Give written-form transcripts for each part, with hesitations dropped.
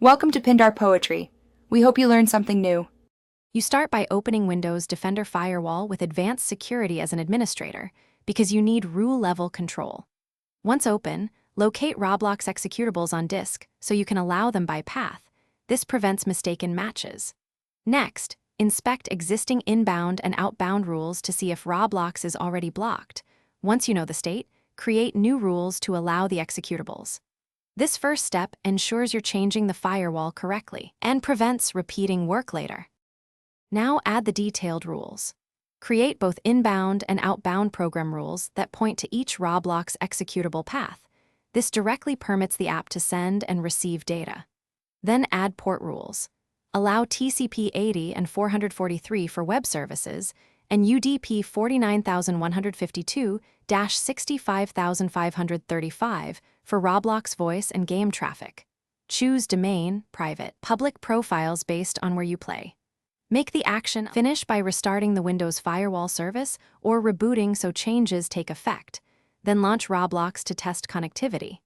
Welcome to Pindar Poetry. We hope you learned something new. You start by opening Windows Defender Firewall with advanced security as an administrator, because you need rule-level control. Once open, locate Roblox executables on disk so you can allow them by path. This prevents mistaken matches. Next, inspect existing inbound and outbound rules to see if Roblox is already blocked. Once you know the state, create new rules to allow the executables. This first step ensures you're changing the firewall correctly and prevents repeating work later. Now add the detailed rules. Create both inbound and outbound program rules that point to each Roblox executable path. This directly permits the app to send and receive data. Then add port rules. Allow TCP 80 and 443 for web services and UDP 49152-65535 for Roblox voice and game traffic. Choose domain, private, public profiles based on where you play. Make the action finish by restarting the Windows Firewall service or rebooting so changes take effect. Then launch Roblox to test connectivity.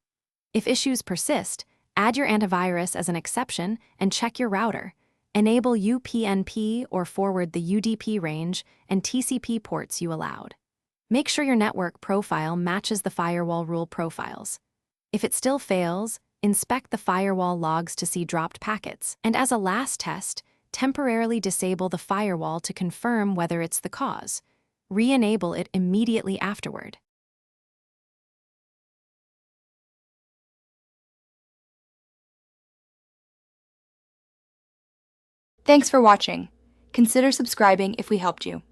If issues persist, add your antivirus as an exception and check your router. Enable UPnP or forward the UDP range and TCP ports you allowed. Make sure your network profile matches the firewall rule profiles. If it still fails, inspect the firewall logs to see dropped packets, and as a last test, temporarily disable the firewall to confirm whether it's the cause. Re-enable it immediately afterward. Thanks for watching. Consider subscribing if we helped you.